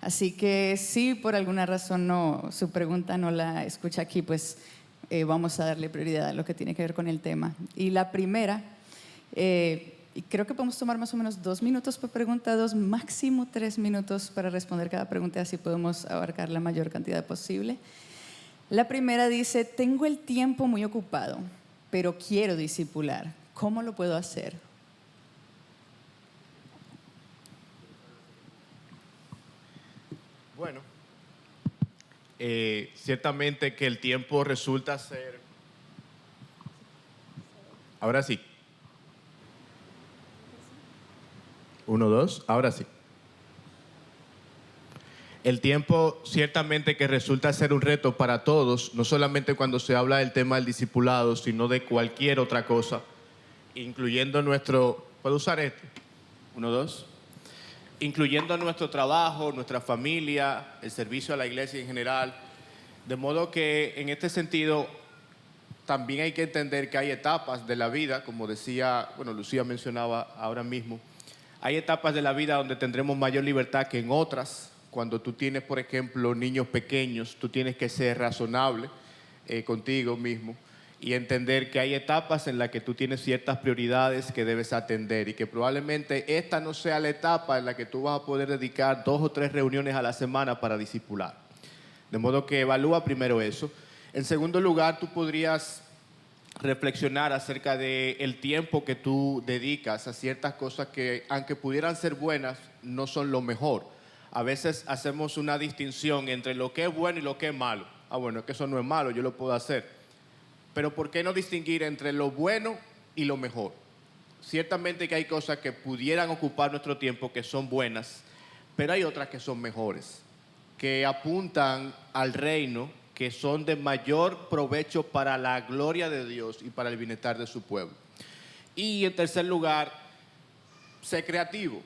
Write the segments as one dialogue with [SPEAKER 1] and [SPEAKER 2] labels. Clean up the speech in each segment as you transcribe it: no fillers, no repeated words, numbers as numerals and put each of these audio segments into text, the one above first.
[SPEAKER 1] Así que si por alguna razón su pregunta no la escucha aquí, pues vamos a darle prioridad a lo que tiene que ver con el tema. Y la primera, y creo que podemos tomar más o menos 2 minutos por pregunta, máximo 3 minutos para responder cada pregunta, así podemos abarcar la mayor cantidad posible. La primera dice: tengo el tiempo muy ocupado, pero quiero discipular. ¿Cómo lo puedo hacer?
[SPEAKER 2] Bueno, ciertamente que el tiempo resulta ser... Ahora sí. 1, 2, ahora sí. El tiempo ciertamente que resulta ser un reto para todos, no solamente cuando se habla del tema del discipulado, sino de cualquier otra cosa, incluyendo nuestro... ¿Puedo usar este? 1, 2. Incluyendo nuestro trabajo, nuestra familia, el servicio a la iglesia en general. De modo que en este sentido también hay que entender que hay etapas de la vida, como decía, Lucía mencionaba ahora mismo, hay etapas de la vida donde tendremos mayor libertad que en otras. Cuando tú tienes, por ejemplo, niños pequeños, tú tienes que ser razonable contigo mismo y entender que hay etapas en las que tú tienes ciertas prioridades que debes atender y que probablemente esta no sea la etapa en la que tú vas a poder dedicar 2 o 3 reuniones a la semana para discipular. De modo que evalúa primero eso. En segundo lugar, tú podrías reflexionar acerca del tiempo que tú dedicas a ciertas cosas que, aunque pudieran ser buenas, no son lo mejor. A veces hacemos una distinción entre lo que es bueno y lo que es malo. Bueno, es que eso no es malo, yo lo puedo hacer. Pero ¿por qué no distinguir entre lo bueno y lo mejor? Ciertamente que hay cosas que pudieran ocupar nuestro tiempo que son buenas, pero hay otras que son mejores, que apuntan al reino, que son de mayor provecho para la gloria de Dios y para el bienestar de su pueblo. Y en tercer lugar, sé creativo.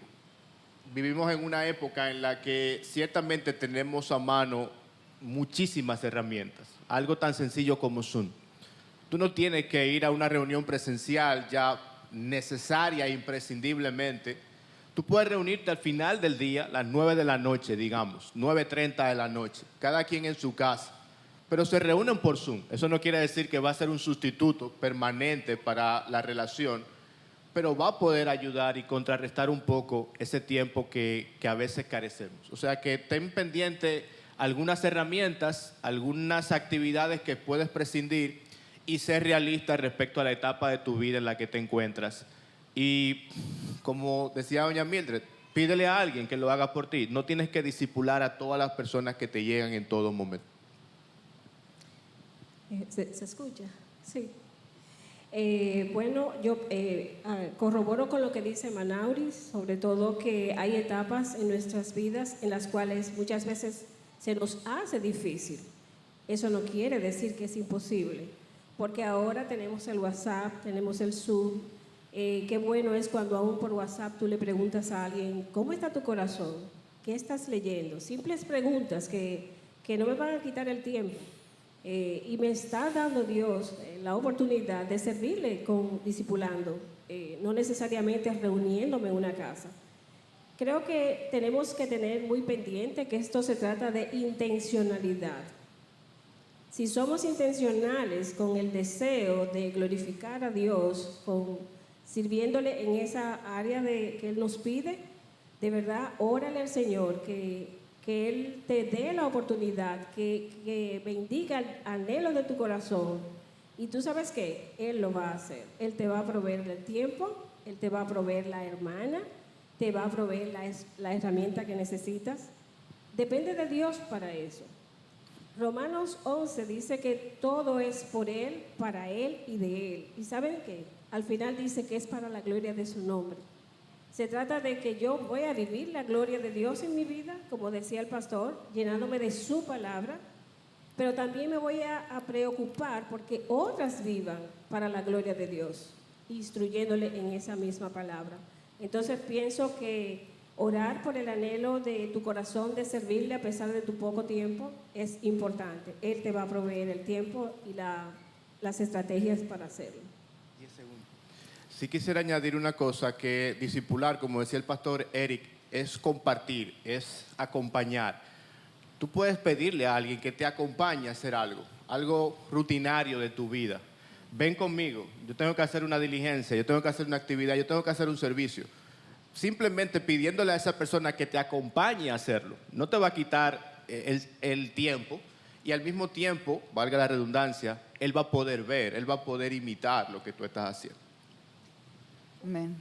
[SPEAKER 2] Vivimos en una época en la que ciertamente tenemos a mano muchísimas herramientas. Algo tan sencillo como Zoom. Tú no tienes que ir a una reunión presencial ya necesaria e imprescindiblemente. Tú puedes reunirte al final del día, las 9 de la noche, digamos, 9:30 de la noche, cada quien en su casa, pero se reúnen por Zoom. Eso no quiere decir que va a ser un sustituto permanente para la relación, pero va a poder ayudar y contrarrestar un poco ese tiempo que a veces carecemos. O sea que ten pendiente algunas herramientas, algunas actividades que puedes prescindir y ser realista respecto a la etapa de tu vida en la que te encuentras. Y como decía doña Mildred, pídele a alguien que lo haga por ti. No tienes que discipular a todas las personas que te llegan en todo momento.
[SPEAKER 3] ¿Se escucha? Sí. Yo corroboro con lo que dice Manauris, sobre todo que hay etapas en nuestras vidas en las cuales muchas veces se nos hace difícil. Eso no quiere decir que es imposible, porque ahora tenemos el WhatsApp, tenemos el Zoom. Qué bueno es cuando aún por WhatsApp tú le preguntas a alguien: ¿cómo está tu corazón? ¿Qué estás leyendo? Simples preguntas que no me van a quitar el tiempo. Y me está dando Dios la oportunidad de servirle discipulando, no necesariamente reuniéndome en una casa. Creo que tenemos que tener muy pendiente que esto se trata de intencionalidad. Si somos intencionales con el deseo de glorificar a Dios, sirviéndole en esa área que Él nos pide, de verdad, órale al Señor que Él te dé la oportunidad, que bendiga el anhelo de tu corazón. Y tú sabes que Él lo va a hacer. Él te va a proveer el tiempo, Él te va a proveer la hermana, te va a proveer la herramienta que necesitas. Depende de Dios para eso. Romanos 11 dice que todo es por Él, para Él y de Él. ¿Y saben qué? Al final dice que es para la gloria de su nombre. Se trata de que yo voy a vivir la gloria de Dios en mi vida, como decía el pastor, llenándome de su palabra, pero también me voy a preocupar porque otras vivan para la gloria de Dios, instruyéndole en esa misma palabra. Entonces pienso que orar por el anhelo de tu corazón de servirle a pesar de tu poco tiempo es importante. Él te va a proveer el tiempo y las estrategias para hacerlo.
[SPEAKER 2] 10 segundos. Sí quisiera añadir una cosa, que discipular, como decía el pastor Eric, es compartir, es acompañar. Tú puedes pedirle a alguien que te acompañe a hacer algo rutinario de tu vida. Ven conmigo, yo tengo que hacer una diligencia, yo tengo que hacer una actividad, yo tengo que hacer un servicio. Simplemente pidiéndole a esa persona que te acompañe a hacerlo. No te va a quitar el tiempo y al mismo tiempo, valga la redundancia, él va a poder ver, él va a poder imitar lo que tú estás haciendo.
[SPEAKER 1] Amén.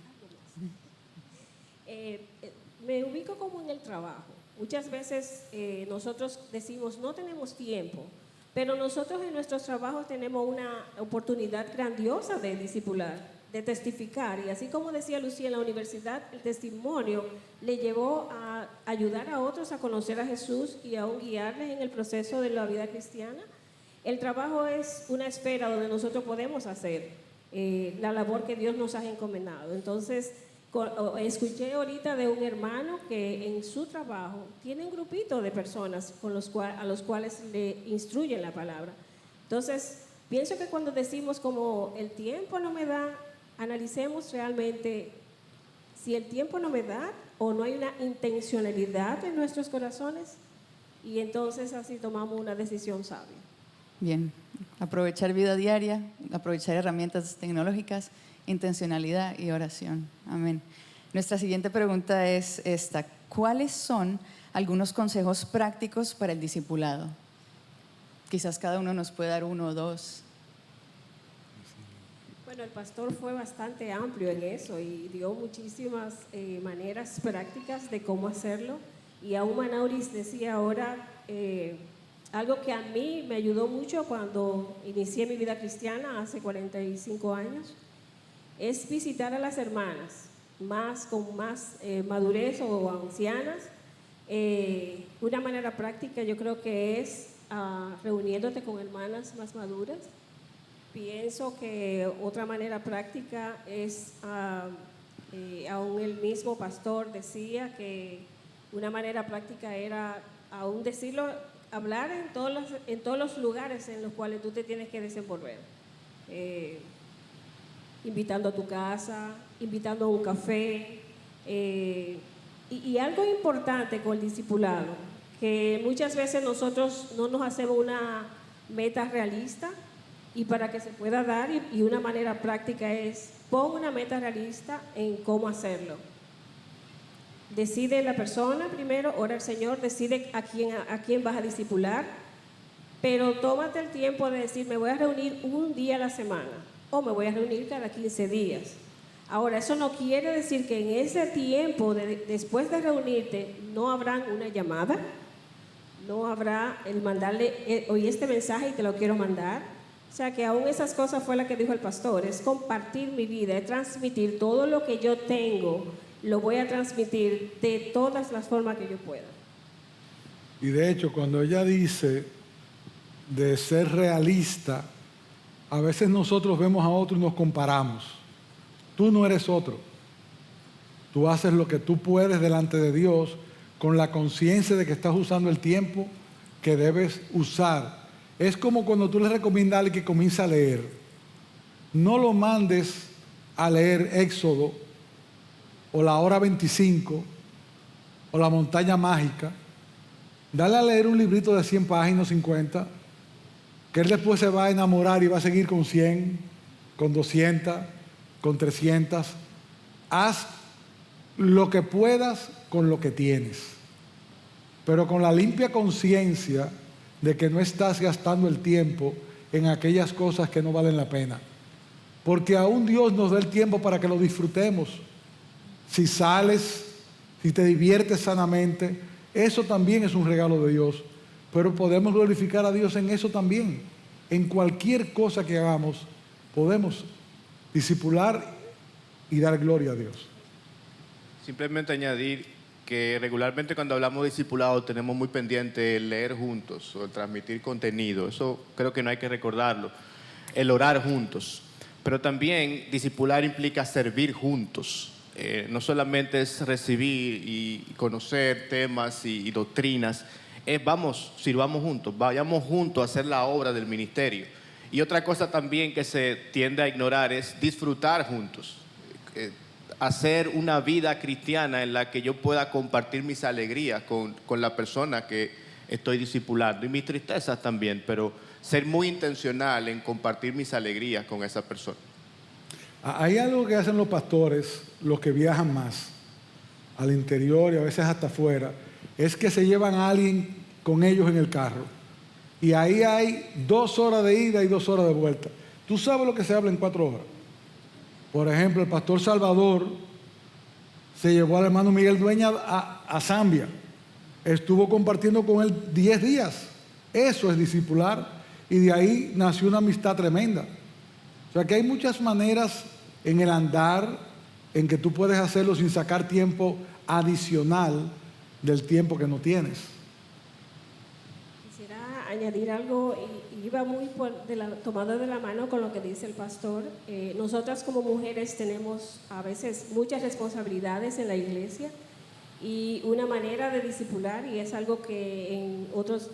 [SPEAKER 3] Me ubico como en el trabajo. Muchas veces nosotros decimos no tenemos tiempo, pero nosotros en nuestros trabajos tenemos una oportunidad grandiosa de discipular, de testificar. Y así como decía Lucía, en la universidad el testimonio le llevó a ayudar a otros a conocer a Jesús y aún guiarles en el proceso de la vida cristiana. El trabajo es una esfera donde nosotros podemos hacer la labor que Dios nos ha encomendado. Entonces, escuché ahorita de un hermano que en su trabajo tiene un grupito de personas a los cuales le instruyen la palabra. Entonces, pienso que cuando decimos como el tiempo no me da, analicemos realmente si el tiempo no me da o no hay una intencionalidad en nuestros corazones, y entonces así tomamos una decisión sabia.
[SPEAKER 1] Bien, aprovechar vida diaria, aprovechar herramientas tecnológicas, intencionalidad y oración. Amén. Nuestra siguiente pregunta es esta: ¿cuáles son algunos consejos prácticos para el discipulado? Quizás cada uno nos puede dar uno o dos.
[SPEAKER 3] Bueno, el pastor fue bastante amplio en eso y dio muchísimas maneras prácticas de cómo hacerlo. Y aún Manauris decía ahora algo que a mí me ayudó mucho cuando inicié mi vida cristiana hace 45 años, es visitar a las hermanas con más madurez o ancianas. Una manera práctica yo creo que es reuniéndote con hermanas más maduras. Pienso que otra manera práctica es, aún el mismo pastor decía que una manera práctica era, aún decirlo, hablar en todos los lugares en los cuales tú te tienes que desenvolver. Invitando a tu casa, invitando a un café. Y algo importante con el discipulado, que muchas veces nosotros no nos hacemos una meta realista, y para que se pueda dar, y una manera práctica es, pon una meta realista en cómo hacerlo. Decide la persona primero, ora al Señor, decide a quién vas a discipular, pero tómate el tiempo de decir, me voy a reunir un día a la semana, o me voy a reunir cada 15 días. Ahora, eso no quiere decir que en ese tiempo, después de reunirte, no habrá una llamada, no habrá el mandarle, oye, este mensaje y te lo quiero mandar. O sea, que aún esas cosas fue la que dijo el pastor, es compartir mi vida, es transmitir todo lo que yo tengo, lo voy a transmitir de todas las formas que yo pueda.
[SPEAKER 4] Y de hecho, cuando ella dice de ser realista, a veces nosotros vemos a otros y nos comparamos. Tú no eres otro. Tú haces lo que tú puedes delante de Dios con la conciencia de que estás usando el tiempo que debes usar. Es como cuando tú le recomiendas a alguien que comience a leer. No lo mandes a leer Éxodo o la hora 25 o la montaña mágica. Dale a leer un librito de 100 páginas, 50, que él después se va a enamorar y va a seguir con 100, con 200, con 300. Haz lo que puedas con lo que tienes, pero con la limpia conciencia de que no estás gastando el tiempo en aquellas cosas que no valen la pena. Porque aún Dios nos da el tiempo para que lo disfrutemos. Si sales, si te diviertes sanamente, eso también es un regalo de Dios. Pero podemos glorificar a Dios en eso también. En cualquier cosa que hagamos, podemos discipular y dar gloria a Dios.
[SPEAKER 2] Simplemente añadir que regularmente cuando hablamos de discipulado tenemos muy pendiente el leer juntos o el transmitir contenido. Eso creo que no hay que recordarlo. El orar juntos. Pero también discipular implica servir juntos. No solamente es recibir y conocer temas y doctrinas. Vamos, sirvamos juntos, vayamos juntos a hacer la obra del ministerio. Y otra cosa también que se tiende a ignorar es disfrutar juntos. hacer una vida cristiana en la que yo pueda compartir mis alegrías con la persona que estoy discipulando y mis tristezas también, pero ser muy intencional en compartir mis alegrías con esa persona.
[SPEAKER 4] Hay algo que hacen los pastores, los que viajan más al interior y a veces hasta afuera, es que se llevan a alguien con ellos en el carro. Y ahí hay 2 horas de ida y 2 horas de vuelta. ¿Tú sabes lo que se habla en 4 horas? Por ejemplo, el pastor Salvador se llevó al hermano Miguel Dueña a Zambia. Estuvo compartiendo con él 10 días. Eso es discipular. Y de ahí nació una amistad tremenda. O sea que hay muchas maneras en el andar en que tú puedes hacerlo sin sacar tiempo adicional del tiempo que no tienes.
[SPEAKER 3] Quisiera añadir algo, y iba muy tomado de la mano con lo que dice el pastor. Nosotras como mujeres tenemos a veces muchas responsabilidades en la iglesia y una manera de discipular, y es algo que en otros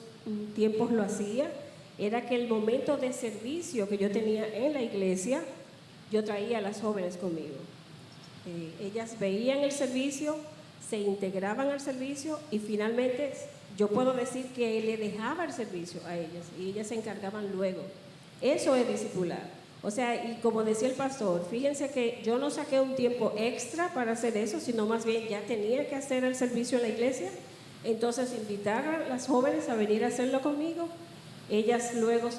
[SPEAKER 3] tiempos lo hacía, era que el momento de servicio que yo tenía en la iglesia, yo traía a las jóvenes conmigo. Ellas veían el servicio, se integraban al servicio y finalmente yo puedo decir que le dejaba el servicio a ellas y ellas se encargaban luego. Eso es discipular. O sea, y como decía el pastor, fíjense que yo no saqué un tiempo extra para hacer eso, sino más bien ya tenía que hacer el servicio en la iglesia. Entonces invitar a las jóvenes a venir a hacerlo conmigo. Ellas luego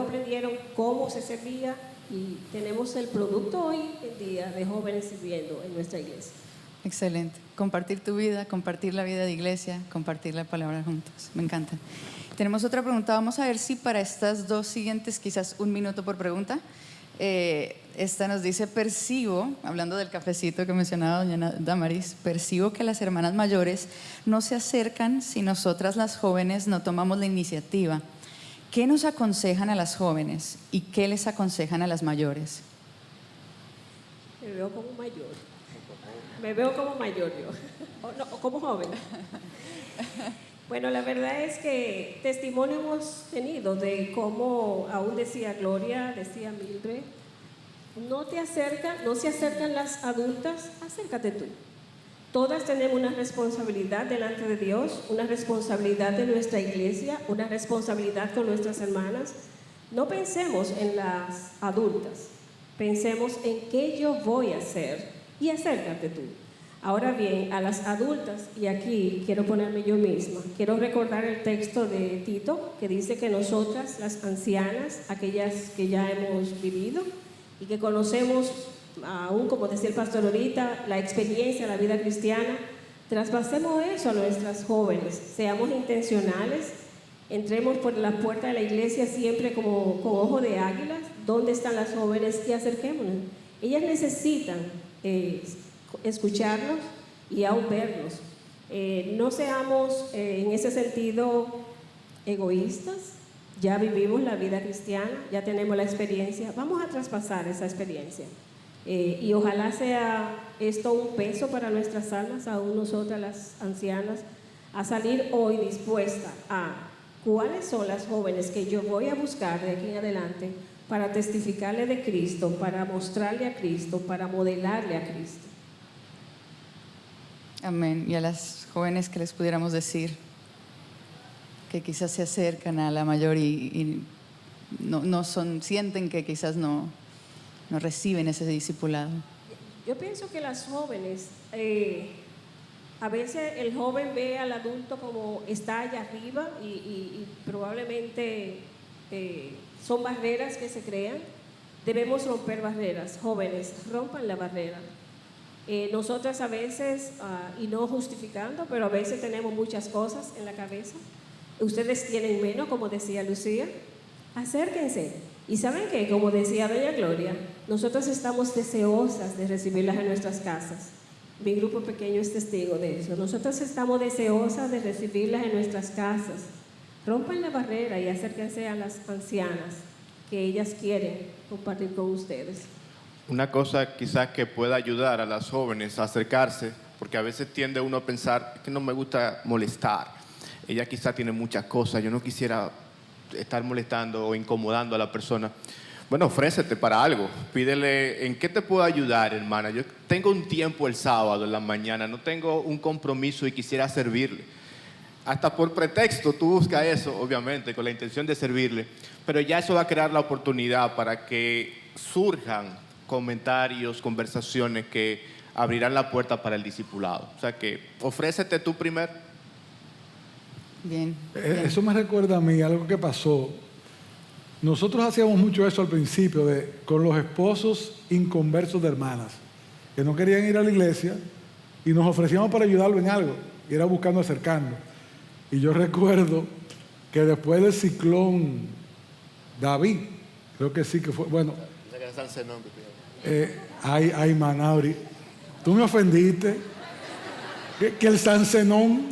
[SPEAKER 3] aprendieron cómo se servía y tenemos el producto hoy en día de jóvenes sirviendo en nuestra iglesia.
[SPEAKER 1] Excelente. Compartir tu vida, compartir la vida de iglesia, compartir la palabra juntos. Me encanta. Tenemos otra pregunta. Vamos a ver si para estas 2 siguientes, quizás 1 minuto por pregunta. Esta nos dice: percibo, hablando del cafecito que mencionaba doña Damaris, percibo que las hermanas mayores no se acercan si nosotras las jóvenes no tomamos la iniciativa. ¿Qué nos aconsejan a las jóvenes y qué les aconsejan a las mayores?
[SPEAKER 3] Me veo como mayor. Me veo como mayor yo. O como joven. Bueno, la verdad es que testimonio hemos tenido de cómo, aún decía Gloria, decía Mildred, no se acercan las adultas, acércate tú. Todas tenemos una responsabilidad delante de Dios, una responsabilidad de nuestra iglesia, una responsabilidad con nuestras hermanas. No pensemos en las adultas, pensemos en qué yo voy a hacer y acércate tú. Ahora bien, a las adultas, y aquí quiero ponerme yo misma, quiero recordar el texto de Tito que dice que nosotras, las ancianas, aquellas que ya hemos vivido y que conocemos, aún como decía el pastor ahorita, la experiencia, la vida cristiana, traspasemos eso a nuestras jóvenes, seamos intencionales, entremos por la puerta de la iglesia siempre como con ojo de águilas, ¿dónde están las jóvenes? Y acerquémonos. Ellas necesitan escucharnos y aún vernos. No seamos en ese sentido egoístas. Ya vivimos la vida cristiana, ya tenemos la experiencia, vamos a traspasar esa experiencia. Y ojalá sea esto un peso para nuestras almas, aún nosotras las ancianas, a salir hoy dispuesta a cuáles son las jóvenes que yo voy a buscar de aquí en adelante para testificarle de Cristo, para mostrarle a Cristo, para modelarle a Cristo.
[SPEAKER 1] Amén. Y a las jóvenes, que les pudiéramos decir que quizás se acercan a la mayor y sienten que quizás no reciben ese discipulado.
[SPEAKER 3] Yo pienso que las jóvenes, a veces el joven ve al adulto como está allá arriba y probablemente son barreras que se crean. Debemos romper barreras. Jóvenes, rompan la barrera. Nosotras a veces, y no justificando, pero a veces tenemos muchas cosas en la cabeza. Ustedes tienen menos, como decía Lucía. Acérquense. Y ¿saben qué? Como decía doña Gloria, nosotros estamos deseosas de recibirlas en nuestras casas. Mi grupo pequeño es testigo de eso. Nosotros estamos deseosas de recibirlas en nuestras casas. Rompan la barrera y acérquense a las ancianas que ellas quieren compartir con ustedes.
[SPEAKER 2] Una cosa quizás que pueda ayudar a las jóvenes a acercarse, porque a veces tiende uno a pensar que no me gusta molestar. Ella quizás tiene muchas cosas, yo no quisiera estar molestando o incomodando a la persona. Bueno, ofrécete para algo. Pídele, ¿en qué te puedo ayudar, hermana? Yo tengo un tiempo el sábado en la mañana, no tengo un compromiso y quisiera servirle. Hasta por pretexto tú buscas eso, obviamente, con la intención de servirle, pero ya eso va a crear la oportunidad para que surjan comentarios, conversaciones que abrirán la puerta para el discipulado. O sea que ofrécete tú primero.
[SPEAKER 1] Bien, bien.
[SPEAKER 4] Eso me recuerda a mí algo que pasó. Nosotros hacíamos mucho eso al principio con los esposos inconversos de hermanas, que no querían ir a la iglesia y nos ofrecíamos para ayudarlo en algo, y era buscando acercarnos. Y yo recuerdo que después del ciclón David, creo que sí que fue, bueno, ay Manauri, tú me ofendiste, que el Sansenón.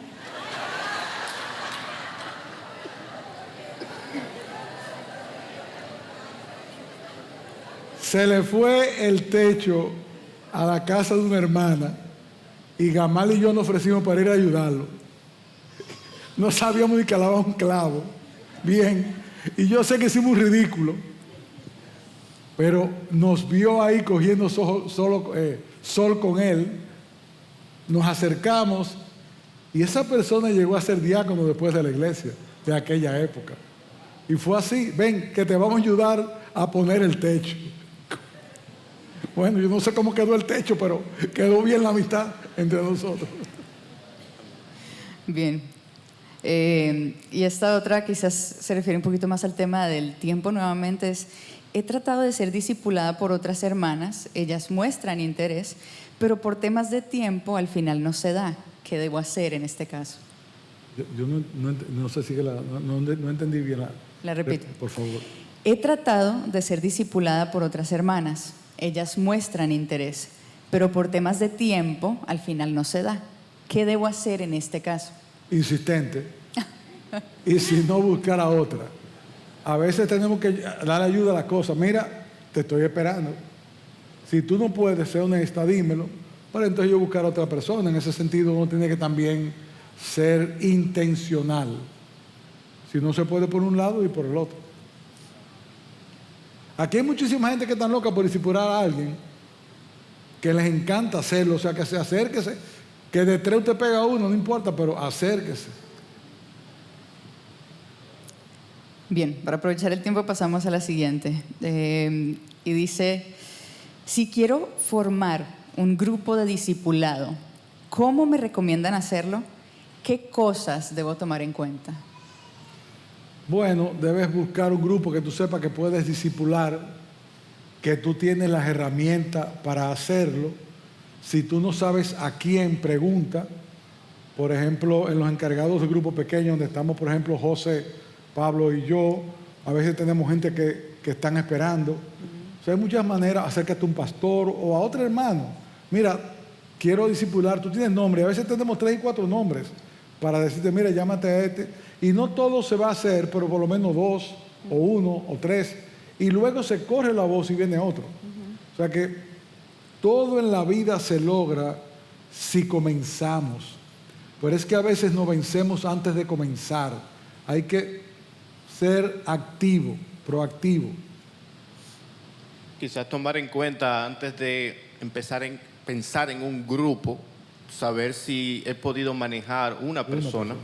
[SPEAKER 4] Se le fue el techo a la casa de una hermana y Gamal y yo nos ofrecimos para ir a ayudarlo. No sabíamos ni calar un clavo. Bien. Y yo sé que hicimos un ridículo, pero nos vio ahí cogiendo sol con él. Nos acercamos y esa persona llegó a ser diácono después de la iglesia de aquella época. Y fue así: ven, que te vamos a ayudar a poner el techo. Bueno, yo no sé cómo quedó el techo, pero quedó bien la mitad entre nosotros.
[SPEAKER 1] Bien. Y esta otra quizás se refiere un poquito más al tema del tiempo nuevamente. He tratado de ser discipulada por otras hermanas, ellas muestran interés, pero por temas de tiempo al final no se da. ¿Qué debo hacer en este caso?
[SPEAKER 4] Yo no sé si no entendí bien
[SPEAKER 1] La repito.
[SPEAKER 4] Por favor.
[SPEAKER 1] He tratado de ser discipulada por otras hermanas, ellas muestran interés, pero por temas de tiempo al final no se da. ¿Qué debo hacer en este caso?
[SPEAKER 4] Insistente. Y si no, buscar a otra. A veces tenemos que dar ayuda a la cosa. Mira, te estoy esperando. Si tú no puedes ser honesta, dímelo. Para entonces yo buscar a otra persona. En ese sentido uno tiene que también ser intencional. Si no se puede por un lado y por el otro. Aquí hay muchísima gente que está loca por discipular a alguien, que les encanta hacerlo, o sea, que se acérquese, que de tres usted pega a uno, no importa, pero acérquese.
[SPEAKER 1] Bien, para aprovechar el tiempo pasamos a la siguiente. Y dice, si quiero formar un grupo de discipulado, ¿cómo me recomiendan hacerlo? ¿Qué cosas debo tomar en cuenta?
[SPEAKER 4] Bueno, debes buscar un grupo que tú sepas que puedes discipular, que tú tienes las herramientas para hacerlo. Si tú no sabes a quién, pregunta. Por ejemplo, en los encargados de grupos pequeños, donde estamos, por ejemplo, José, Pablo y yo, a veces tenemos gente que están esperando. O sea, hay muchas maneras. Acércate a un pastor o a otro hermano. Mira, quiero discipular, tú tienes nombre. A veces tenemos 3 y 4 nombres para decirte, mira, llámate a este. Y no todo se va a hacer, pero por lo menos 2 o 1 o 3. Y luego se corre la voz y viene otro. O sea que todo en la vida se logra si comenzamos. Pero es que a veces nos vencemos antes de comenzar. Hay que ser activo, proactivo.
[SPEAKER 2] Quizás tomar en cuenta antes de pensar en un grupo, saber si he podido manejar una persona.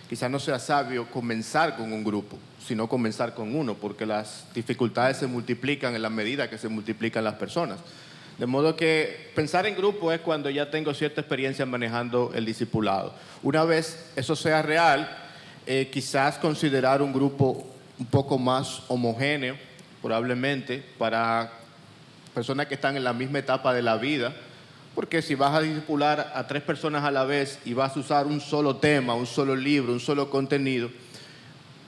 [SPEAKER 2] Quizás no sea sabio comenzar con un grupo, sino comenzar con uno, porque las dificultades se multiplican en la medida que se multiplican las personas. De modo que pensar en grupo es cuando ya tengo cierta experiencia manejando el discipulado. Una vez eso sea real, quizás considerar un grupo un poco más homogéneo, probablemente, para personas que están en la misma etapa de la vida, porque si vas a discipular a 3 personas a la vez y vas a usar un solo tema, un solo libro, un solo contenido,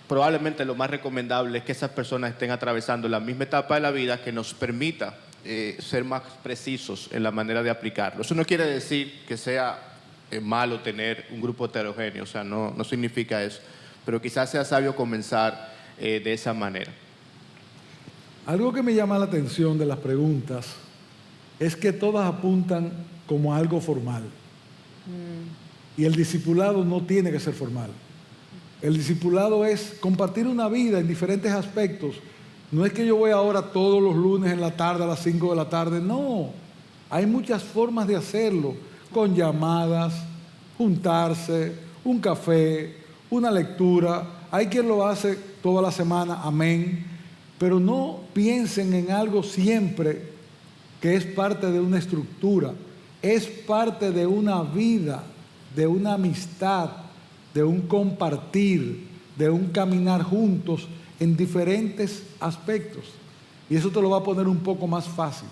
[SPEAKER 2] probablemente lo más recomendable es que esas personas estén atravesando la misma etapa de la vida que nos permita ser más precisos en la manera de aplicarlo. Eso no quiere decir que sea malo tener un grupo heterogéneo, o sea, no significa eso, pero quizás sea sabio comenzar de esa manera.
[SPEAKER 4] Algo que me llama la atención de las preguntas es que todas apuntan como algo formal. Y el discipulado no tiene que ser formal. El discipulado es compartir una vida en diferentes aspectos No es que yo voy ahora todos los lunes en la tarde a las 5 de la tarde, no. Hay muchas formas de hacerlo, con llamadas, juntarse, un café, una lectura. Hay quien lo hace toda la semana, amén. Pero no piensen en algo siempre que es parte de una estructura, es parte de una vida, de una amistad, de un compartir, de un caminar juntos en diferentes aspectos. Y eso te lo va a poner un poco más fácil.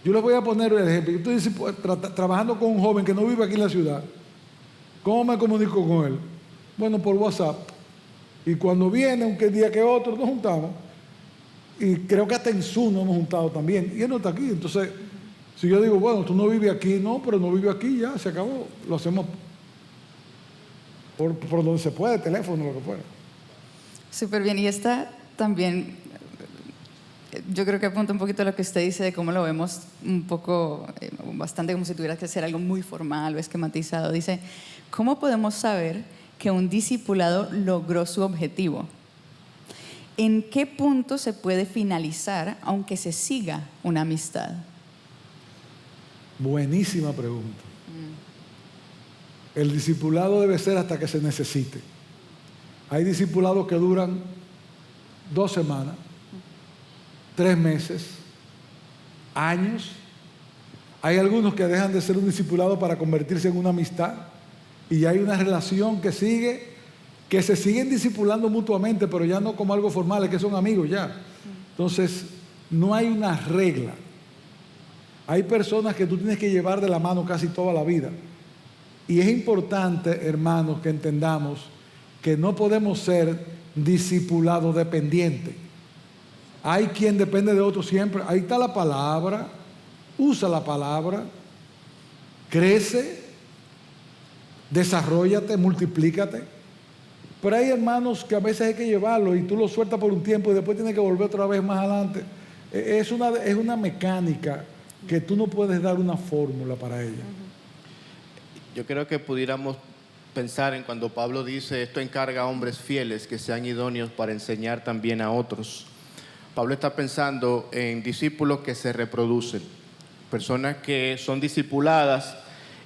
[SPEAKER 4] Yo les voy a poner el ejemplo. Yo estoy trabajando con un joven que no vive aquí en la ciudad. ¿Cómo me comunico con él? Bueno, por WhatsApp. Y cuando viene, un día que otro, nos juntamos. Y creo que hasta en Zoom nos hemos juntado también. Y él no está aquí. Entonces, si yo digo, bueno, tú no vives aquí, no, pero no vive aquí, ya, se acabó. Lo hacemos por donde se puede, teléfono, lo que fuera.
[SPEAKER 1] Súper bien. Y esta también, yo creo que apunta un poquito a lo que usted dice de cómo lo vemos un poco, bastante como si tuviera que ser algo muy formal o esquematizado. Dice, ¿cómo podemos saber que un discipulado logró su objetivo? ¿En qué punto se puede finalizar aunque se siga una amistad?
[SPEAKER 4] Buenísima pregunta. El discipulado debe ser hasta que se necesite. Hay discipulados que duran 2 semanas, 3 meses, años. Hay algunos que dejan de ser un discipulado para convertirse en una amistad. Y hay una relación que sigue, que se siguen discipulando mutuamente, pero ya no como algo formal, es que son amigos ya. Entonces, no hay una regla. Hay personas que tú tienes que llevar de la mano casi toda la vida. Y es importante, hermanos, que entendamos que no podemos ser discipulados dependientes. Hay quien depende de otro siempre. Ahí está la palabra. Usa la palabra. Crece. Desarróllate, multiplícate. Pero hay hermanos que a veces hay que llevarlo y tú lo sueltas por un tiempo y después tienes que volver otra vez más adelante. Es una mecánica que tú no puedes dar una fórmula para ella.
[SPEAKER 2] Yo creo que pudiéramos pensar en cuando Pablo dice, esto encarga a hombres fieles que sean idóneos para enseñar también a otros. Pablo está pensando en discípulos que se reproducen, personas que son discipuladas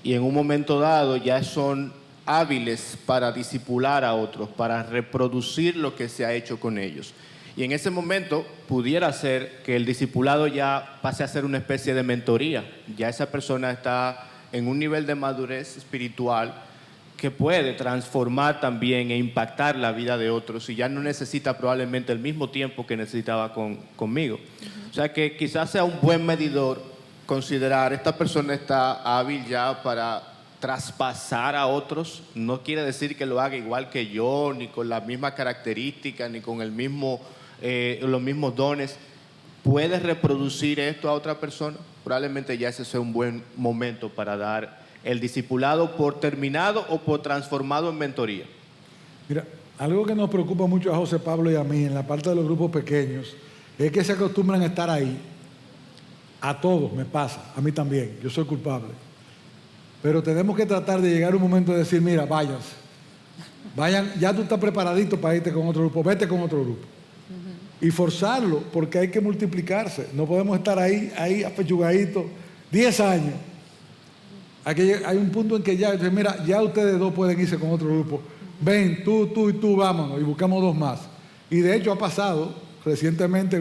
[SPEAKER 2] y en un momento dado ya son hábiles para discipular a otros, para reproducir lo que se ha hecho con ellos. Y en ese momento pudiera ser que el discipulado ya pase a ser una especie de mentoría. Ya esa persona está en un nivel de madurez espiritual que puede transformar también e impactar la vida de otros y ya no necesita probablemente el mismo tiempo que necesitaba conmigo. O sea que quizás sea un buen medidor considerar, esta persona está hábil ya para traspasar a otros. No quiere decir que lo haga igual que yo, ni con las mismas características, ni con los mismos dones. ¿Puede reproducir esto a otra persona? Probablemente ya ese sea un buen momento para dar el discipulado por terminado o por transformado en mentoría.
[SPEAKER 4] Mira, algo que nos preocupa mucho a José Pablo y a mí en la parte de los grupos pequeños es que se acostumbran a estar ahí. A todos me pasa, a mí también, yo soy culpable. Pero tenemos que tratar de llegar a un momento de decir, mira, váyanse. Vayan, ya tú estás preparadito para irte con otro grupo, vete con otro grupo. Y forzarlo, porque hay que multiplicarse. No podemos estar ahí apechugaditos 10 años. Hay un punto en que ya, mira, ya ustedes 2 pueden irse con otro grupo. Ven, tú y tú, vámonos, y buscamos 2 más. Y de hecho ha pasado recientemente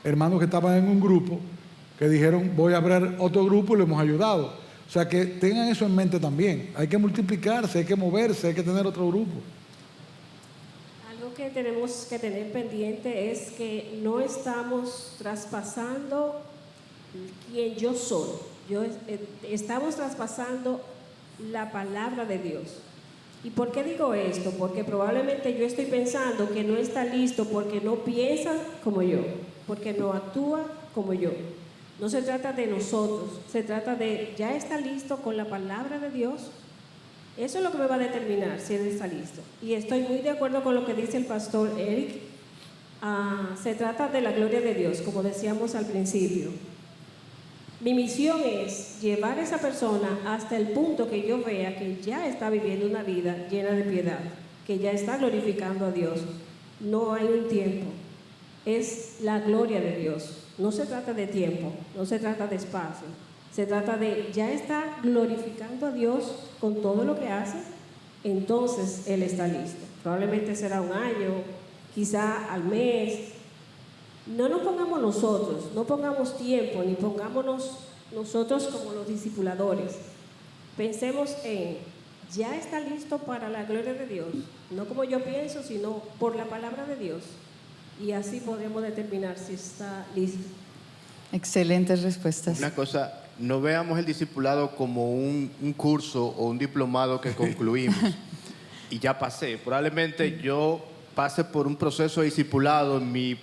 [SPEAKER 4] hermanos que estaban en un grupo, que dijeron, voy a abrir otro grupo y lo hemos ayudado. O sea que tengan eso en mente también. Hay que multiplicarse, hay que moverse, hay que tener otro grupo.
[SPEAKER 3] Algo que tenemos que tener pendiente es que no estamos traspasando quien yo soy. Estamos traspasando la palabra de Dios. ¿Y por qué digo esto? Porque probablemente yo estoy pensando que no está listo porque no piensa como yo, porque no actúa como yo. No se trata de nosotros, se trata de ya está listo con la palabra de Dios. Eso es lo que me va a determinar si él está listo. Y estoy muy de acuerdo con lo que dice el pastor Eric. Se trata de la gloria de Dios, como decíamos al principio. Mi misión es llevar a esa persona hasta el punto que yo vea que ya está viviendo una vida llena de piedad, que ya está glorificando a Dios. No hay un tiempo. es la gloria de Dios. No se trata de tiempo, no se trata de espacio, se trata de ya está glorificando a Dios con todo lo que hace, entonces Él está listo. Probablemente será un año, quizá al mes. No nos pongamos nosotros, no pongamos tiempo, ni pongámonos nosotros como los discipuladores. Pensemos en, ya está listo para la gloria de Dios, no como yo pienso, sino por la palabra de Dios. Y así podemos determinar si está listo.
[SPEAKER 1] Excelentes respuestas.
[SPEAKER 2] Una cosa, no veamos el discipulado como un curso o un diplomado que concluimos y ya pasé. Probablemente yo pase por un proceso de discipulado en mi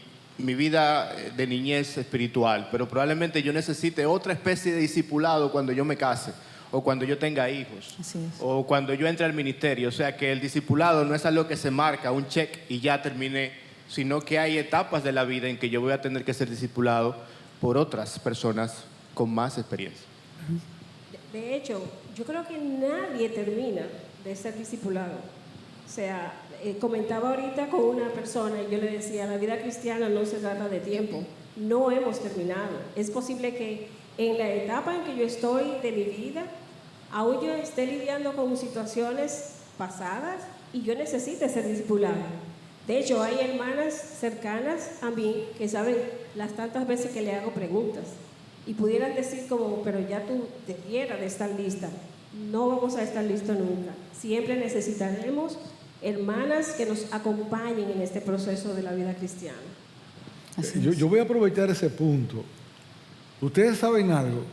[SPEAKER 2] vida de niñez espiritual, pero probablemente yo necesite otra especie de discipulado cuando yo me case o cuando yo tenga hijos
[SPEAKER 1] Así es.
[SPEAKER 2] o cuando yo entre al ministerio. O sea que el discipulado no es algo que se marca, un check y ya terminé, sino que hay etapas de la vida en que yo voy a tener que ser discipulado por otras personas con más experiencia.
[SPEAKER 3] De hecho, yo creo que nadie termina de ser discipulado. O sea, comentaba ahorita con una persona y yo le decía, la vida cristiana no se trata de tiempo, no hemos terminado. Es posible que en la etapa en que yo estoy de mi vida, aún yo esté lidiando con situaciones pasadas y yo necesite ser discipulada. De hecho, hay hermanas cercanas a mí que saben las tantas veces que le hago preguntas y pudieran decir como, pero ya tú debieras de estar lista. No vamos a estar listos nunca. Siempre necesitaremos hermanas que nos acompañen en este proceso de la vida cristiana.
[SPEAKER 1] Así
[SPEAKER 4] Yo,
[SPEAKER 1] es.
[SPEAKER 4] yo voy a aprovechar ese punto. Ustedes saben algo.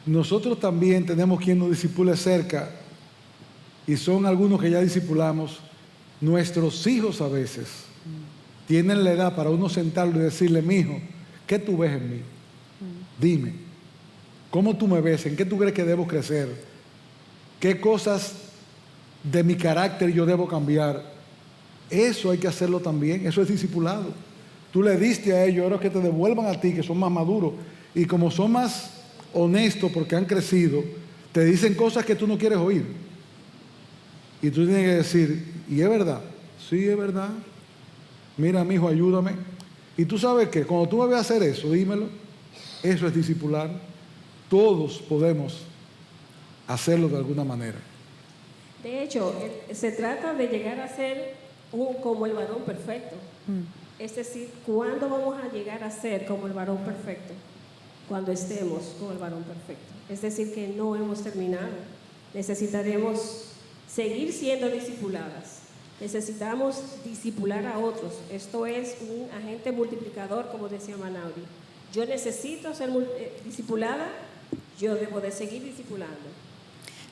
[SPEAKER 4] Nosotros también tenemos quien nos discipule cerca y son algunos que ya discipulamos. Nuestros hijos a veces tienen la edad para uno sentarlo y decirle, mijo, ¿qué tú ves en mí? Dime, ¿cómo tú me ves? ¿En qué tú crees que debo crecer? ¿Qué cosas de mi carácter yo debo cambiar? Eso hay que hacerlo también, eso es discipulado. Tú le diste a ellos, ahora que te devuelvan a ti, que son más maduros. Y como son más honestos porque han crecido, te dicen cosas que tú no quieres oír. Y tú tienes que decir, ¿y es verdad? Sí, es verdad. Mira, mijo, ayúdame. Y tú sabes que cuando tú me veas hacer eso, dímelo. Eso es discipular. Todos podemos hacerlo de alguna manera.
[SPEAKER 3] De hecho, se trata de llegar a ser como el varón perfecto. Es decir, ¿cuándo vamos a llegar a ser como el varón perfecto? Cuando estemos como el varón perfecto. Es decir, que no hemos terminado. Necesitaremos seguir siendo discipuladas. Necesitamos discipular a otros. Esto es un agente multiplicador, como decía Manauri. Yo necesito ser discipulada, yo debo de seguir discipulando.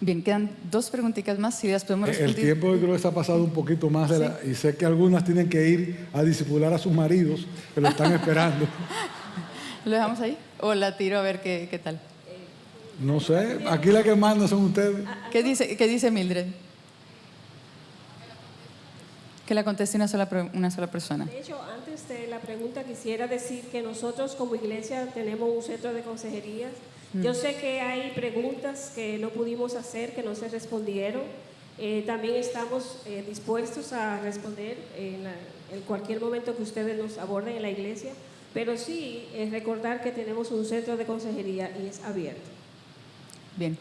[SPEAKER 1] Bien, quedan dos preguntitas más, si las podemos
[SPEAKER 4] El
[SPEAKER 1] responder.
[SPEAKER 4] tiempo yo creo que se ha pasado un poquito más y sé que algunas tienen que ir a discipular a sus maridos que lo están esperando.
[SPEAKER 1] ¿Lo dejamos ahí? ¿O la tiro a ver qué tal?
[SPEAKER 4] No sé, aquí la que manda son ustedes.
[SPEAKER 1] ¿Qué dice Mildred? Que la conteste una sola persona.
[SPEAKER 3] De hecho, antes de la pregunta quisiera decir que nosotros como iglesia tenemos un centro de consejerías. Yo sé que hay preguntas que no pudimos hacer, que no se respondieron. También estamos dispuestos a responder en cualquier momento que ustedes nos aborden en la iglesia, pero sí recordar que tenemos un centro de consejería y es abierto.
[SPEAKER 1] Bien.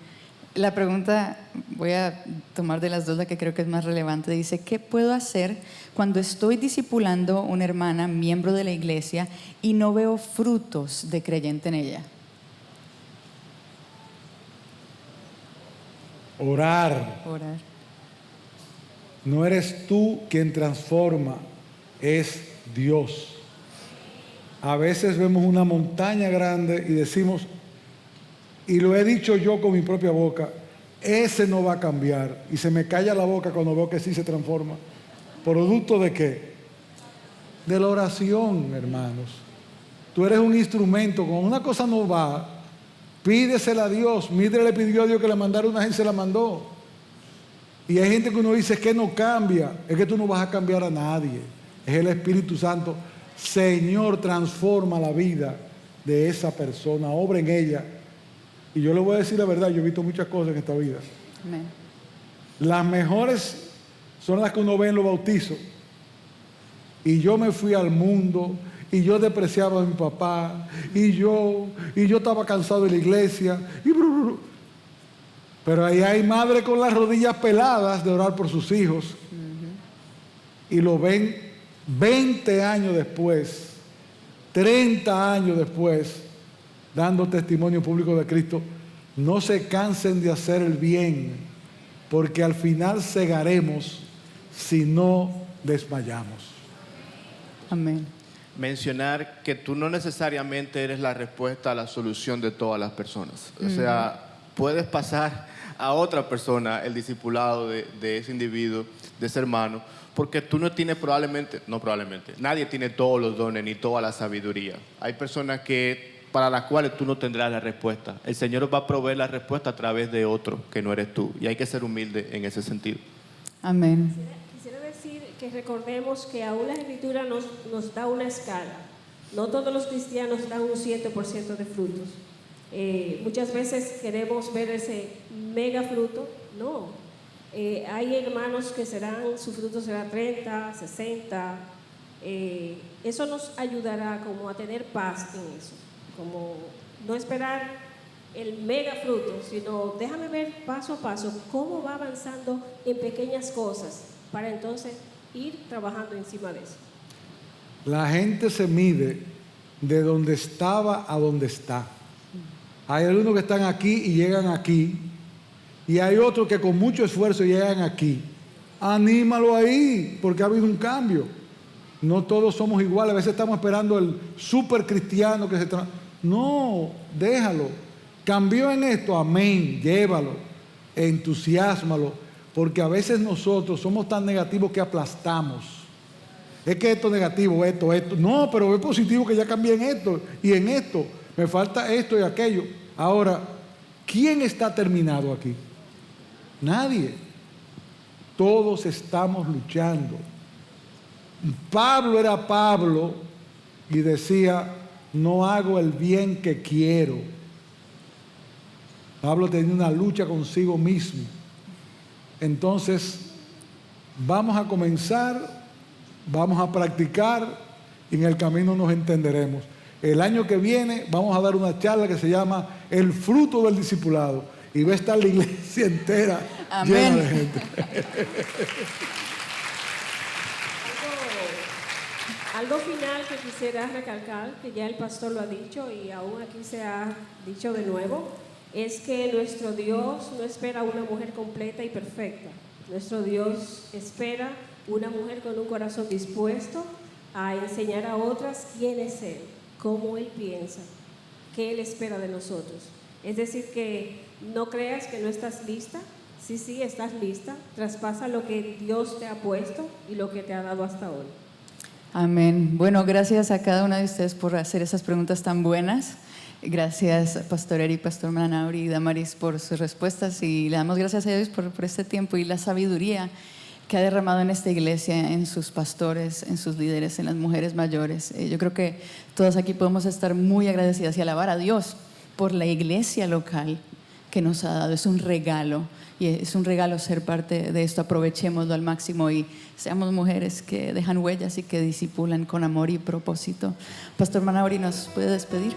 [SPEAKER 1] La pregunta, voy a tomar de las dos la que creo que es más relevante. Dice, ¿qué puedo hacer cuando estoy discipulando una hermana, miembro de la iglesia, y no veo frutos de creyente en ella?
[SPEAKER 4] Orar.
[SPEAKER 1] Orar.
[SPEAKER 4] No eres tú quien transforma, es Dios. A veces vemos una montaña grande y decimos, y lo he dicho yo con mi propia boca, ese no va a cambiar. Y se me calla la boca cuando veo que sí se transforma. ¿Producto de qué? De la oración, hermanos. Tú eres un instrumento. Cuando una cosa no va, pídesela a Dios. Mildred le pidió a Dios que le mandara una gente y se la mandó. Y hay gente que uno dice que no cambia. Es que tú no vas a cambiar a nadie. Es el Espíritu Santo. Señor, transforma la vida de esa persona. Obra en ella. Y yo le voy a decir la verdad, yo he visto muchas cosas en esta vida.
[SPEAKER 1] Amén.
[SPEAKER 4] Las mejores son las que uno ve en los bautizos. y yo me fui al mundo, y yo despreciaba a mi papá, y yo estaba cansado de la iglesia, y pero ahí hay madres con las rodillas peladas de orar por sus hijos, y lo ven 20 años después, 30 años después, dando testimonio público de Cristo. No se cansen de hacer el bien, porque al final cegaremos si no desmayamos.
[SPEAKER 1] Amén.
[SPEAKER 2] Mencionar que tú no necesariamente eres la respuesta a la solución de todas las personas. O sea, puedes pasar a otra persona el discipulado de ese individuo, de ese hermano, porque tú no tienes nadie tiene todos los dones ni toda la sabiduría. Hay personas para las cuales tú no tendrás la respuesta. El Señor va a proveer la respuesta a través de otro que no eres tú, y hay que ser humilde en ese sentido.
[SPEAKER 1] Amén.
[SPEAKER 3] Quisiera decir que recordemos que aún la Escritura nos da una escala. No todos los cristianos dan un 100% de frutos. Muchas veces queremos ver ese mega fruto. No. Hay hermanos que su fruto será 30, 60. Eso nos ayudará como a tener paz en eso. Como no esperar el mega fruto, sino déjame ver paso a paso cómo va avanzando en pequeñas cosas para entonces ir trabajando encima de eso.
[SPEAKER 4] La gente se mide de donde estaba a donde está. Hay algunos que están aquí y llegan aquí, y hay otros que con mucho esfuerzo llegan aquí. Anímalo ahí, porque ha habido un cambio. No todos somos iguales. A veces estamos esperando el super cristiano que No, déjalo. Cambió en esto, amén, llévalo, entusiásmalo, porque a veces nosotros somos tan negativos que aplastamos. Es que esto es negativo, esto. No, pero es positivo que ya cambié en esto y en esto. Me falta esto y aquello. Ahora, ¿quién está terminado aquí? Nadie. Todos estamos luchando. Pablo era Pablo y decía, no hago el bien que quiero. Pablo tenía una lucha consigo mismo. Entonces, vamos a comenzar, vamos a practicar y en el camino nos entenderemos. El año que viene vamos a dar una charla que se llama El fruto del discipulado y va a estar la iglesia entera llena de gente.
[SPEAKER 3] Algo final que quisiera recalcar, que ya el pastor lo ha dicho y aún aquí se ha dicho de nuevo, es que nuestro Dios no espera una mujer completa y perfecta. Nuestro Dios espera una mujer con un corazón dispuesto a enseñar a otras quién es Él, cómo Él piensa, qué Él espera de nosotros. Es decir, que no creas que no estás lista. Sí, estás lista. Traspasa lo que Dios te ha puesto y lo que te ha dado hasta hoy.
[SPEAKER 1] Amén. Bueno, gracias a cada una de ustedes por hacer esas preguntas tan buenas. Gracias, Pastor Eri, Pastor Manauri y Damaris por sus respuestas, y le damos gracias a Dios por este tiempo y la sabiduría que ha derramado en esta iglesia, en sus pastores, en sus líderes, en las mujeres mayores. Yo creo que todos aquí podemos estar muy agradecidas y alabar a Dios por la iglesia local que nos ha dado. Es un regalo, y es un regalo ser parte de esto. Aprovechémoslo al máximo y seamos mujeres que dejan huellas y que discipulan con amor y propósito. Pastor Manauri, ¿nos puede despedir?